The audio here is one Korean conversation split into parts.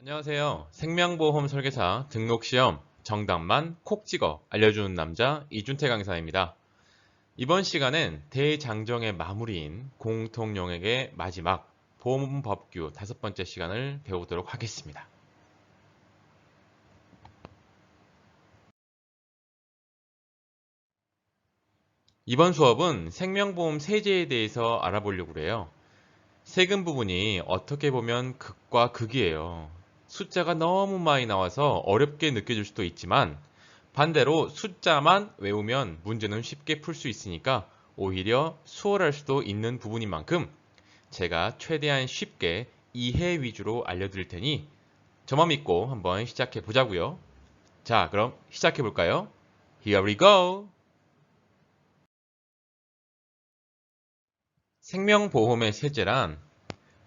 안녕하세요. 생명보험 설계사 등록시험 정답만 콕 찍어 알려주는 남자 이준태 강사입니다. 이번 시간엔 대장정의 마무리인 공통용액의 마지막 보험법규 5번째 시간을 배우도록 하겠습니다. 이번 수업은 생명보험 세제에 대해서 알아보려고 해요. 세금 부분이 어떻게 보면 극과 극이에요. 숫자가 너무 많이 나와서 어렵게 느껴질 수도 있지만 반대로 숫자만 외우면 문제는 쉽게 풀 수 있으니까 오히려 수월할 수도 있는 부분인 만큼 제가 최대한 쉽게 이해 위주로 알려드릴 테니 저만 믿고 한번 시작해 보자고요. 자, 그럼 시작해 볼까요? Here we go! 생명보험의 세제란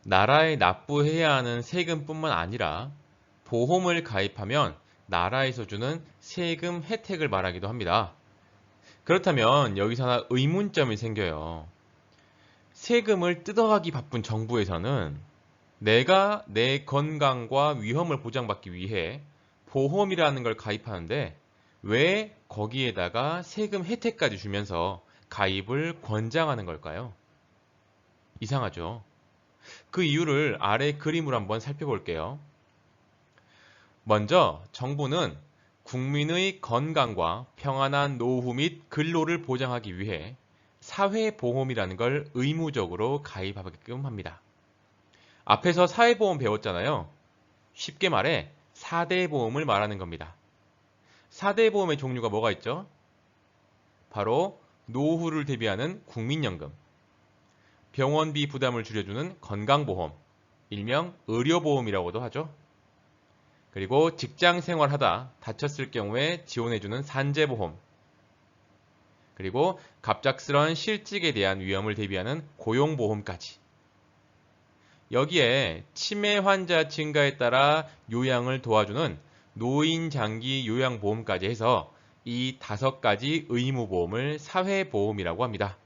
나라에 납부해야 하는 세금뿐만 아니라 보험을 가입하면 나라에서 주는 세금 혜택을 말하기도 합니다. 그렇다면 여기서 하나 의문점이 생겨요. 세금을 뜯어가기 바쁜 정부에서는 내가 내 건강과 위험을 보장받기 위해 보험이라는 걸 가입하는데 왜 거기에다가 세금 혜택까지 주면서 가입을 권장하는 걸까요? 이상하죠. 그 이유를 아래 그림으로 한번 살펴볼게요. 먼저 정부는 국민의 건강과 평안한 노후 및 근로를 보장하기 위해 사회보험이라는 걸 의무적으로 가입하게끔 합니다. 앞에서 사회보험 배웠잖아요. 쉽게 말해 4대 보험을 말하는 겁니다. 4대 보험의 종류가 뭐가 있죠? 바로 노후를 대비하는 국민연금, 병원비 부담을 줄여주는 건강보험, 일명 의료보험이라고도 하죠. 그리고 직장 생활하다 다쳤을 경우에 지원해주는 산재보험, 그리고 갑작스런 실직에 대한 위험을 대비하는 고용보험까지. 여기에 치매 환자 증가에 따라 요양을 도와주는 노인장기 요양보험까지 해서 이 5가지 의무보험을 사회보험이라고 합니다.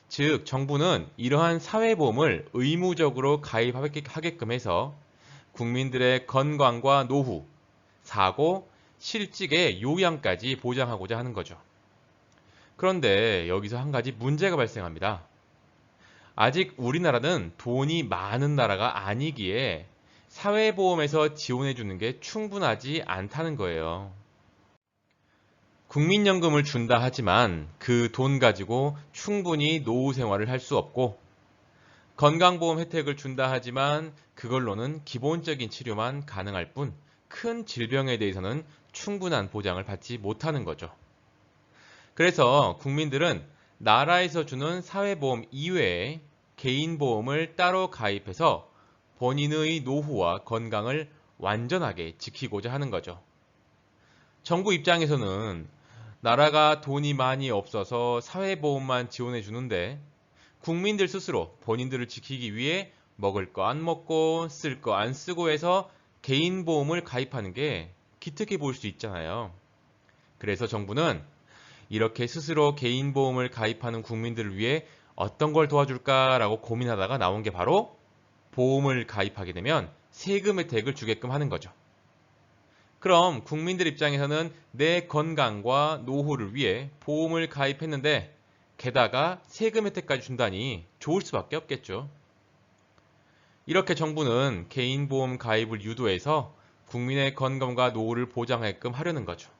즉 정부는 이러한 사회보험을 의무적으로 가입하게끔 해서 국민들의 건강과 노후, 사고, 실직의 요양까지 보장하고자 하는 거죠. 그런데 여기서 한 가지 문제가 발생합니다. 아직 우리나라는 돈이 많은 나라가 아니기에 사회보험에서 지원해주는 게 충분하지 않다는 거예요. 국민연금을 준다 하지만 그 돈 가지고 충분히 노후 생활을 할 수 없고 건강보험 혜택을 준다 하지만 그걸로는 기본적인 치료만 가능할 뿐 큰 질병에 대해서는 충분한 보장을 받지 못하는 거죠. 그래서 국민들은 나라에서 주는 사회보험 이외에 개인보험을 따로 가입해서 본인의 노후와 건강을 완전하게 지키고자 하는 거죠. 정부 입장에서는 나라가 돈이 많이 없어서 사회보험만 지원해 주는데 국민들 스스로 본인들을 지키기 위해 먹을 거 안 먹고 쓸 거 안 쓰고 해서 개인보험을 가입하는 게 기특해 보일 수 있잖아요. 그래서 정부는 이렇게 스스로 개인보험을 가입하는 국민들을 위해 어떤 걸 도와줄까라고 고민하다가 나온 게 바로 보험을 가입하게 되면 세금 혜택을 주게끔 하는 거죠. 그럼 국민들 입장에서는 내 건강과 노후를 위해 보험을 가입했는데 게다가 세금 혜택까지 준다니 좋을 수밖에 없겠죠. 이렇게 정부는 개인보험 가입을 유도해서 국민의 건강과 노후를 보장하게끔 하려는 거죠.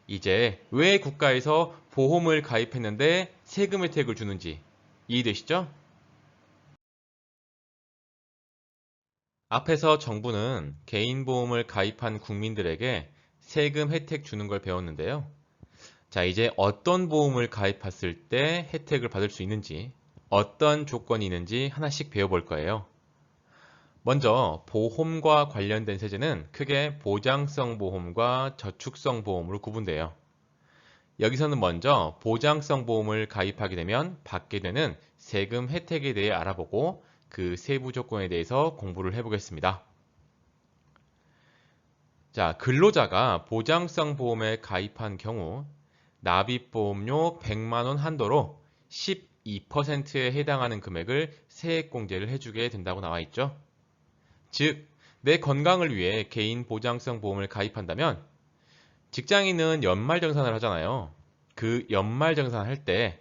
이제 왜 국가에서 보험을 가입했는데 세금 혜택을 주는지 이해되시죠? 앞에서 정부는 개인보험을 가입한 국민들에게 세금 혜택 주는 걸 배웠는데요. 자, 이제 어떤 보험을 가입했을 때 혜택을 받을 수 있는지, 어떤 조건이 있는지 하나씩 배워볼 거예요. 먼저 보험과 관련된 세제는 크게 보장성 보험과 저축성 보험으로 구분돼요. 여기서는 먼저 보장성 보험을 가입하게 되면 받게 되는 세금 혜택에 대해 알아보고 그 세부 조건에 대해서 공부를 해보겠습니다. 자, 근로자가 보장성 보험에 가입한 경우 납입보험료 100만 원 한도로 12%에 해당하는 금액을 세액공제를 해주게 된다고 나와 있죠. 즉, 내 건강을 위해 개인 보장성 보험을 가입한다면 직장인은 연말정산을 하잖아요. 그 연말정산 할 때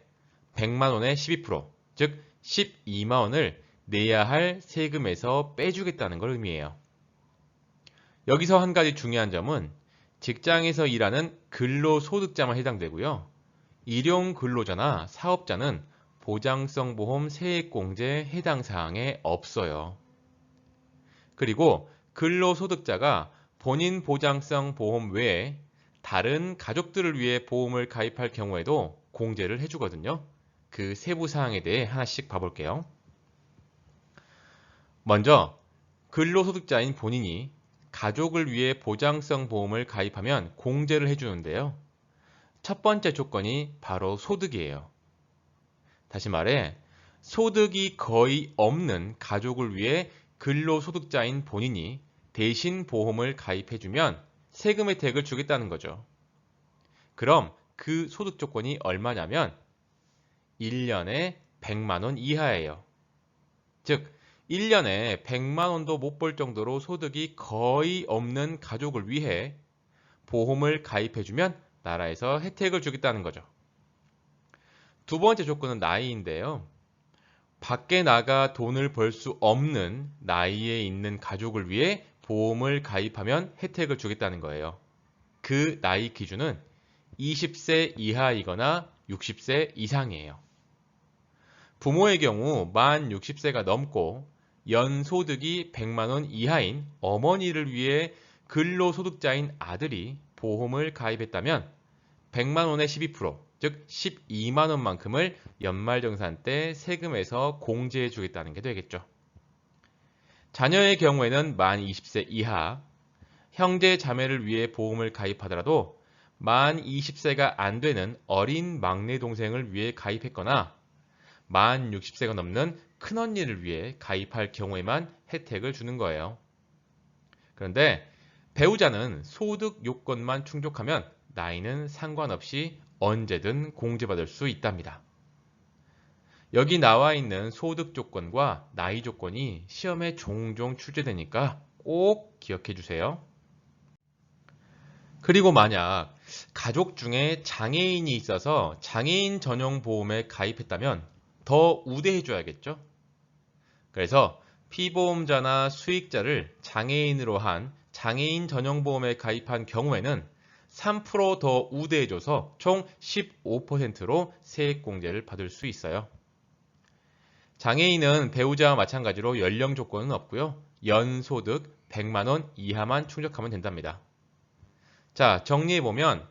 100만 원의 12%, 즉 12만 원을 내야 할 세금에서 빼주겠다는 걸 의미해요. 여기서 한 가지 중요한 점은 직장에서 일하는 근로소득자만 해당되고요. 일용 근로자나 사업자는 보장성 보험 세액공제 해당 사항에 없어요. 그리고 근로소득자가 본인 보장성 보험 외에 다른 가족들을 위해 보험을 가입할 경우에도 공제를 해주거든요. 그 세부 사항에 대해 하나씩 봐볼게요. 먼저 근로소득자인 본인이 가족을 위해 보장성 보험을 가입하면 공제를 해주는데요. 첫 번째 조건이 바로 소득이에요. 다시 말해 소득이 거의 없는 가족을 위해 근로소득자인 본인이 대신 보험을 가입해주면 세금 혜택을 주겠다는 거죠. 그럼 그 소득 조건이 얼마냐면 1년에 100만 원 이하예요. 즉 1년에 100만 원도 못 벌 정도로 소득이 거의 없는 가족을 위해 보험을 가입해주면 나라에서 혜택을 주겠다는 거죠. 두 번째 조건은 나이인데요. 밖에 나가 돈을 벌 수 없는 나이에 있는 가족을 위해 보험을 가입하면 혜택을 주겠다는 거예요. 그 나이 기준은 20세 이하이거나 60세 이상이에요. 부모의 경우 만 60세가 넘고 연소득이 100만 원 이하인 어머니를 위해 근로소득자인 아들이 보험을 가입했다면 100만 원의 12%, 즉 12만 원만큼을 연말정산 때 세금에서 공제해 주겠다는 게 되겠죠. 자녀의 경우에는 만 20세 이하, 형제 자매를 위해 보험을 가입하더라도 만 20세가 안 되는 어린 막내 동생을 위해 가입했거나 만 60세가 넘는 큰언니를 위해 가입할 경우에만 혜택을 주는 거예요. 그런데 배우자는 소득 요건만 충족하면 나이는 상관없이 언제든 공제받을 수 있답니다. 여기 나와 있는 소득 조건과 나이 조건이 시험에 종종 출제되니까 꼭 기억해 주세요. 그리고 만약 가족 중에 장애인이 있어서 장애인 전용 보험에 가입했다면 더 우대해 줘야겠죠? 그래서 피보험자나 수익자를 장애인으로 한 장애인 전용 보험에 가입한 경우에는 3%더 우대해줘서 총 15%로 세액공제를 받을 수 있어요. 장애인은 배우자와 마찬가지로 연령 조건은 없고요. 연소득 100만 원 이하만 충족하면 된답니다. 자, 정리해보면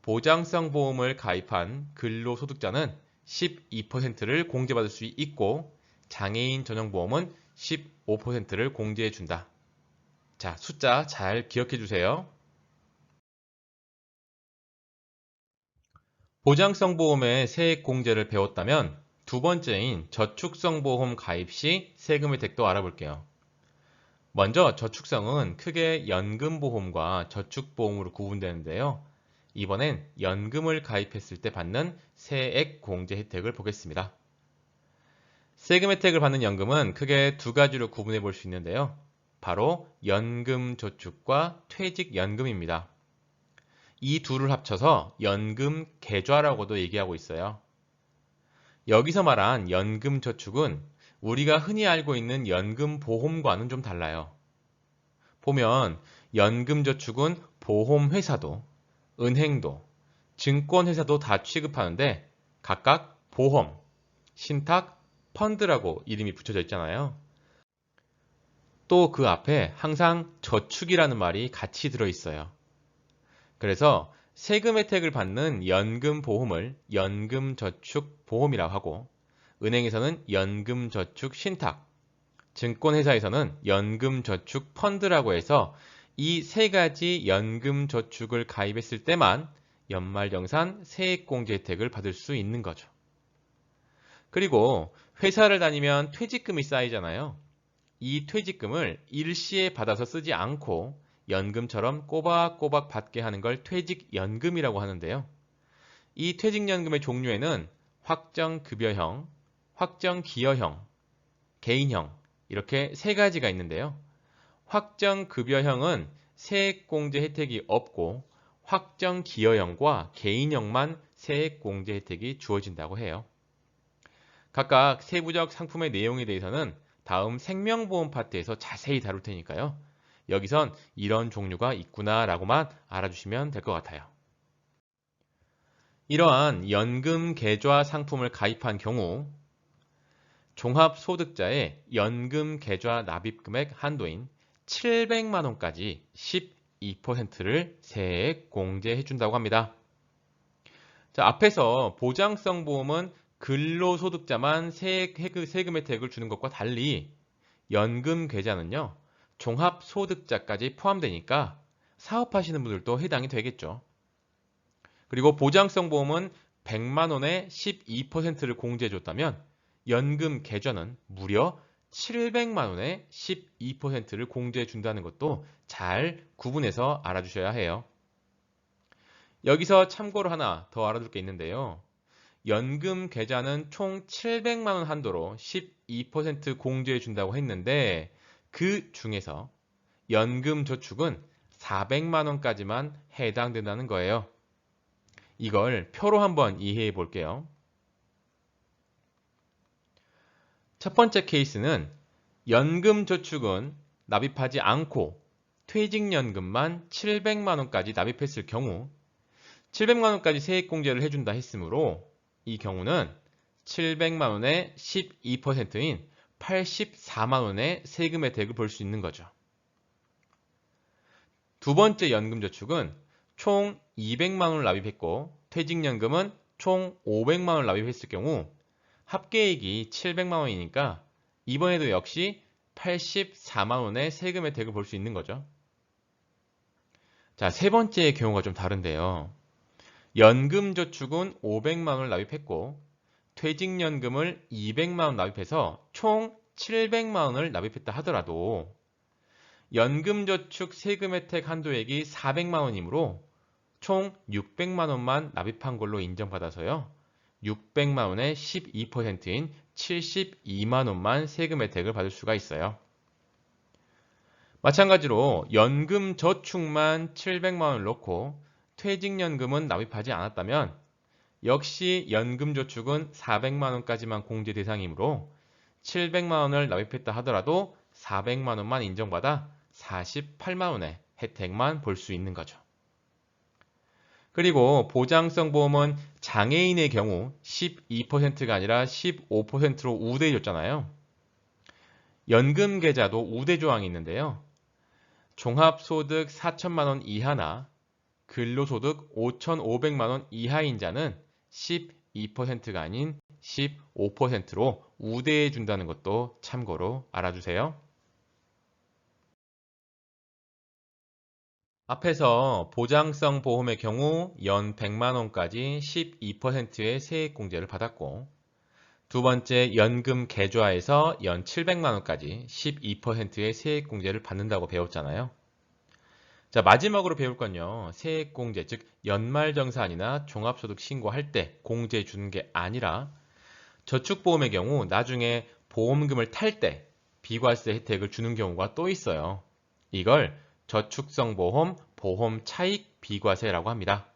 보장성 보험을 가입한 근로소득자는 12%를 공제받을 수 있고 장애인 전용보험은 15%를 공제해준다. 자, 숫자 잘 기억해주세요. 보장성 보험의 세액 공제를 배웠다면 두 번째인 저축성 보험 가입 시 세금 혜택도 알아볼게요. 먼저 저축성은 크게 연금보험과 저축보험으로 구분되는데요. 이번엔 연금을 가입했을 때 받는 세액 공제 혜택을 보겠습니다. 세금 혜택을 받는 연금은 크게 두 가지로 구분해 볼 수 있는데요. 바로 연금저축과 퇴직연금입니다. 이 둘을 합쳐서 연금 계좌라고도 얘기하고 있어요. 여기서 말한 연금저축은 우리가 흔히 알고 있는 연금보험과는 좀 달라요. 보면 연금저축은 보험회사도, 은행도, 증권회사도 다 취급하는데 각각 보험, 신탁, 펀드라고 이름이 붙여져 있잖아요. 또 그 앞에 항상 저축이라는 말이 같이 들어있어요. 그래서 세금 혜택을 받는 연금보험을 연금저축보험이라고 하고 은행에서는 연금저축신탁, 증권회사에서는 연금저축펀드라고 해서 이 세 가지 연금저축을 가입했을 때만 연말정산 세액공제 혜택을 받을 수 있는 거죠. 그리고 회사를 다니면 퇴직금이 쌓이잖아요. 이 퇴직금을 일시에 받아서 쓰지 않고 연금처럼 꼬박꼬박 받게 하는 걸 퇴직연금이라고 하는데요. 이 퇴직연금의 종류에는 확정급여형, 확정기여형, 개인형 이렇게 세 가지가 있는데요. 확정급여형은 세액공제 혜택이 없고 확정기여형과 개인형만 세액공제 혜택이 주어진다고 해요. 각각 세부적 상품의 내용에 대해서는 다음 생명보험 파트에서 자세히 다룰 테니까요. 여기선 이런 종류가 있구나 라고만 알아주시면 될 것 같아요. 이러한 연금 계좌 상품을 가입한 경우 종합소득자의 연금 계좌 납입금액 한도인 700만 원까지 12%를 세액 공제해 준다고 합니다. 자, 앞에서 보장성 보험은 근로소득자만 세금 혜택을 주는 것과 달리 연금 계좌는요, 종합소득자까지 포함되니까 사업하시는 분들도 해당이 되겠죠. 그리고 보장성 보험은 100만 원에 12%를 공제해 줬다면 연금 계좌는 무려 700만 원에 12%를 공제해 준다는 것도 잘 구분해서 알아주셔야 해요. 여기서 참고로 하나 더 알아둘 게 있는데요. 연금 계좌는 총 700만 원 한도로 12% 공제해 준다고 했는데 그 중에서 연금 저축은 400만 원까지만 해당된다는 거예요. 이걸 표로 한번 이해해 볼게요. 첫 번째 케이스는 연금 저축은 납입하지 않고 퇴직연금만 700만 원까지 납입했을 경우 700만 원까지 세액공제를 해준다 했으므로 이 경우는 700만 원의 12%인 84만 원의 세금 혜택을 볼 수 있는 거죠. 두 번째 연금저축은 총 200만 원을 납입했고 퇴직연금은 총 500만 원을 납입했을 경우 합계액이 700만 원이니까 이번에도 역시 84만 원의 세금 혜택을 볼 수 있는 거죠. 자, 세 번째의 경우가 좀 다른데요. 연금저축은 500만 원을 납입했고 퇴직연금을 200만 원 납입해서 총 700만 원을 납입했다 하더라도 연금저축 세금 혜택 한도액이 400만 원이므로 총 600만 원만 납입한 걸로 인정받아서요. 600만 원의 12%인 72만 원만 세금 혜택을 받을 수가 있어요. 마찬가지로 연금저축만 700만 원을 넣고 퇴직연금은 납입하지 않았다면 역시 연금저축은 400만 원까지만 공제 대상이므로 700만 원을 납입했다 하더라도 400만 원만 인정받아 48만 원의 혜택만 볼 수 있는 거죠. 그리고 보장성 보험은 장애인의 경우 12%가 아니라 15%로 우대해 줬잖아요. 연금 계좌도 우대 조항이 있는데요. 종합소득 4천만 원 이하나 근로소득 5,500만 원 이하인 자는 12%가 아닌 15%로 우대해 준다는 것도 참고로 알아주세요. 앞에서 보장성 보험의 경우 연 100만 원까지 12%의 세액공제를 받았고 두 번째 연금 계좌에서 연 700만 원까지 12%의 세액공제를 받는다고 배웠잖아요. 자, 마지막으로 배울 건요. 세액공제, 즉 연말정산이나 종합소득 신고할 때 공제 주는 게 아니라 저축보험의 경우 나중에 보험금을 탈 때 비과세 혜택을 주는 경우가 또 있어요. 이걸 저축성보험 보험 차익 비과세라고 합니다.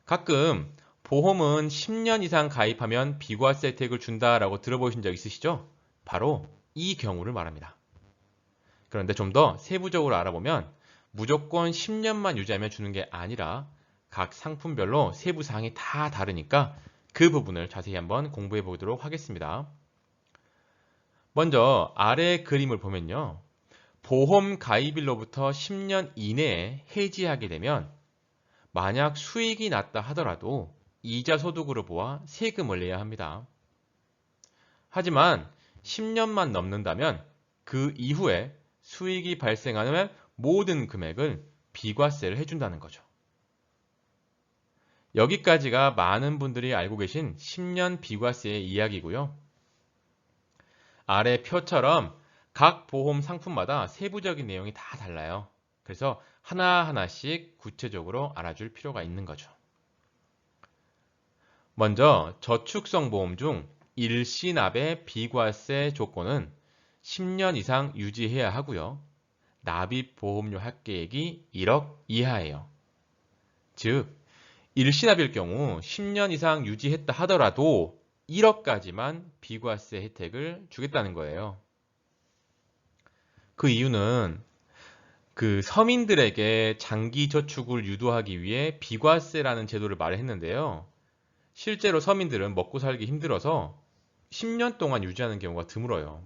가끔 보험은 10년 이상 가입하면 비과세 혜택을 준다라고 들어보신 적 있으시죠? 바로 이 경우를 말합니다. 그런데 좀 더 세부적으로 알아보면 무조건 10년만 유지하면 주는 게 아니라 각 상품별로 세부 사항이 다 다르니까 그 부분을 자세히 한번 공부해 보도록 하겠습니다. 먼저 아래 그림을 보면요. 보험 가입일로부터 10년 이내에 해지하게 되면 만약 수익이 났다 하더라도 이자 소득으로 보아 세금을 내야 합니다. 하지만 10년만 넘는다면 그 이후에 수익이 발생하면 모든 금액을 비과세를 해준다는 거죠. 여기까지가 많은 분들이 알고 계신 10년 비과세의 이야기고요. 아래 표처럼 각 보험 상품마다 세부적인 내용이 다 달라요. 그래서 하나하나씩 구체적으로 알아줄 필요가 있는 거죠. 먼저 저축성 보험 중 일시납의 비과세 조건은 10년 이상 유지해야 하고요. 납입보험료 합계액이 1억 이하예요. 즉, 일시납일 경우 10년 이상 유지했다 하더라도 1억까지만 비과세 혜택을 주겠다는 거예요. 그 이유는 그 서민들에게 장기 저축을 유도하기 위해 비과세라는 제도를 마련했는데요. 실제로 서민들은 먹고 살기 힘들어서 10년 동안 유지하는 경우가 드물어요.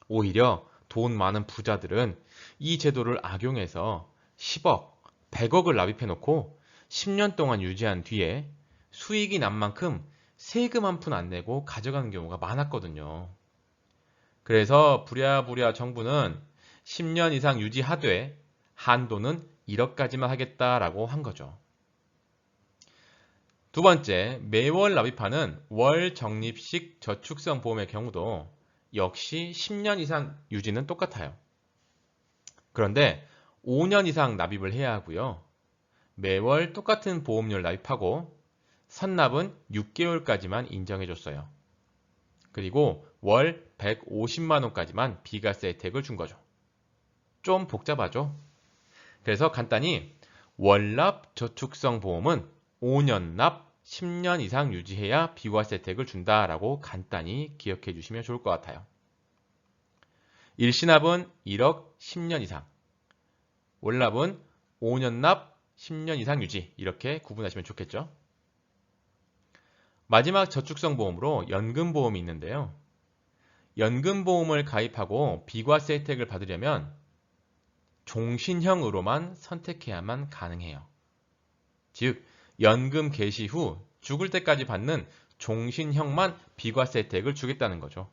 오히려 돈 많은 부자들은 이 제도를 악용해서 10억, 100억을 납입해놓고 10년 동안 유지한 뒤에 수익이 난 만큼 세금 한 푼 안 내고 가져가는 경우가 많았거든요. 그래서 부랴부랴 정부는 10년 이상 유지하되 한도는 1억까지만 하겠다라고 한 거죠. 두 번째, 매월 납입하는 월 적립식 저축성 보험의 경우도 역시 10년 이상 유지는 똑같아요. 그런데 5년 이상 납입을 해야 하고요. 매월 똑같은 보험료를 납입하고 선납은 6개월까지만 인정해줬어요. 그리고 월 150만 원까지만 비과세 혜택을 준 거죠. 좀 복잡하죠? 그래서 간단히 월납 저축성 보험은 5년 납 10년 이상 유지해야 비과세 혜택을 준다라고 간단히 기억해 주시면 좋을 것 같아요. 일시납은 1억 10년 이상, 월납은 5년 납 10년 이상 유지, 이렇게 구분하시면 좋겠죠. 마지막 저축성 보험으로 연금보험이 있는데요. 연금보험을 가입하고 비과세 혜택을 받으려면 종신형으로만 선택해야만 가능해요. 즉, 연금 개시 후 죽을 때까지 받는 종신형만 비과세 혜택을 주겠다는 거죠.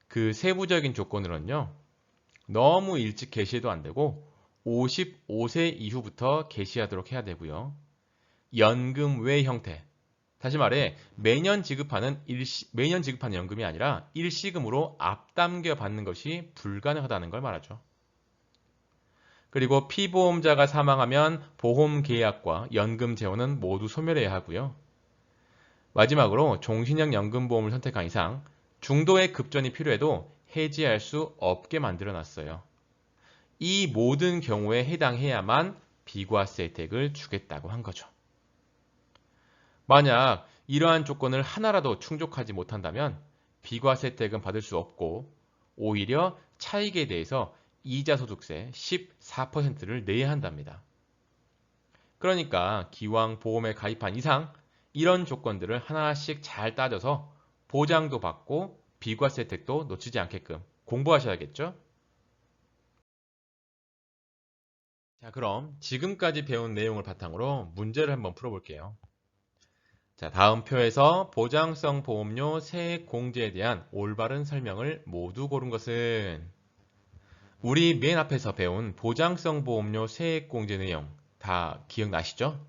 그 세부적인 조건으로는요. 너무 일찍 개시해도 안 되고 55세 이후부터 개시하도록 해야 되고요. 연금 외 형태, 다시 말해 매년 지급하는 연금이 아니라 일시금으로 앞당겨 받는 것이 불가능하다는 걸 말하죠. 그리고 피보험자가 사망하면 보험 계약과 연금 재원은 모두 소멸해야 하고요. 마지막으로 종신형 연금보험을 선택한 이상 중도의 급전이 필요해도 해지할 수 없게 만들어놨어요. 이 모든 경우에 해당해야만 비과세 혜택을 주겠다고 한 거죠. 만약 이러한 조건을 하나라도 충족하지 못한다면 비과세 혜택은 받을 수 없고 오히려 차익에 대해서 이자소득세 14%를 내야 한답니다. 그러니까 기왕 보험에 가입한 이상 이런 조건들을 하나씩 잘 따져서 보장도 받고 비과세 혜택도 놓치지 않게끔 공부하셔야겠죠? 자, 그럼 지금까지 배운 내용을 바탕으로 문제를 한번 풀어볼게요. 자, 다음 표에서 보장성 보험료 세액 공제에 대한 올바른 설명을 모두 고른 것은 우리 맨 앞에서 배운 보장성 보험료 세액 공제 내용 다 기억나시죠?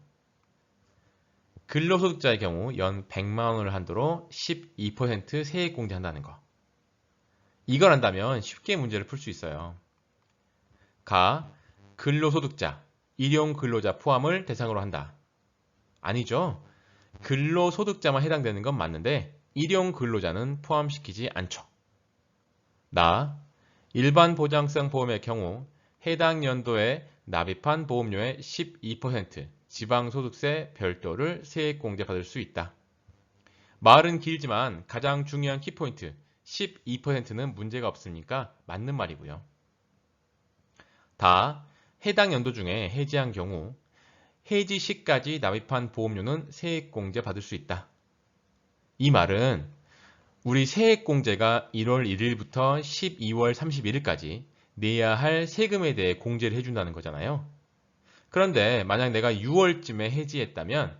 근로소득자의 경우 연 100만 원을 한도로 12% 세액 공제한다는 거. 이걸 안다면 쉽게 문제를 풀 수 있어요. 가, 근로소득자, 일용근로자 포함을 대상으로 한다. 아니죠. 근로소득자만 해당되는 건 맞는데 일용근로자는 포함시키지 않죠. 나, 일반 보장성 보험의 경우 해당 연도에 납입한 보험료의 12% 지방소득세 별도를 세액공제 받을 수 있다. 말은 길지만 가장 중요한 키포인트 12%는 문제가 없으니까 맞는 말이고요. 다 해당 연도 중에 해지한 경우 해지 시까지 납입한 보험료는 세액공제 받을 수 있다. 이 말은 우리 세액공제가 1월 1일부터 12월 31일까지 내야 할 세금에 대해 공제를 해준다는 거잖아요. 그런데 만약 내가 6월쯤에 해지했다면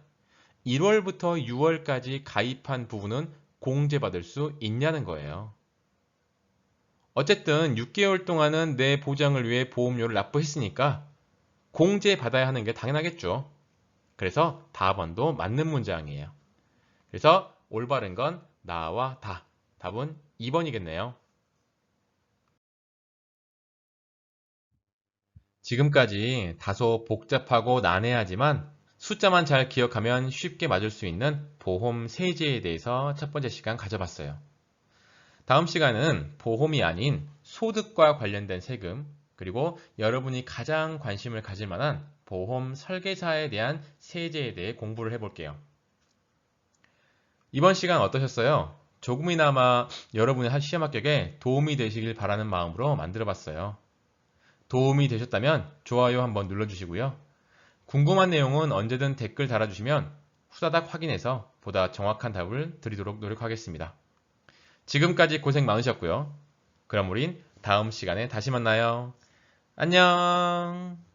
1월부터 6월까지 가입한 부분은 공제받을 수 있냐는 거예요. 어쨌든 6개월 동안은 내 보장을 위해 보험료를 납부했으니까 공제받아야 하는 게 당연하겠죠. 그래서 답번도 맞는 문장이에요. 그래서 올바른 건 나와 다. 답은 2번이겠네요. 지금까지 다소 복잡하고 난해하지만 숫자만 잘 기억하면 쉽게 맞을 수 있는 보험 세제에 대해서 첫 번째 시간 가져봤어요. 다음 시간은 보험이 아닌 소득과 관련된 세금, 그리고 여러분이 가장 관심을 가질 만한 보험 설계사에 대한 세제에 대해 공부를 해볼게요. 이번 시간 어떠셨어요? 조금이나마 여러분의 시험 합격에 도움이 되시길 바라는 마음으로 만들어봤어요. 도움이 되셨다면 좋아요 한번 눌러주시고요. 궁금한 내용은 언제든 댓글 달아주시면 후다닥 확인해서 보다 정확한 답을 드리도록 노력하겠습니다. 지금까지 고생 많으셨고요. 그럼 우린 다음 시간에 다시 만나요. 안녕.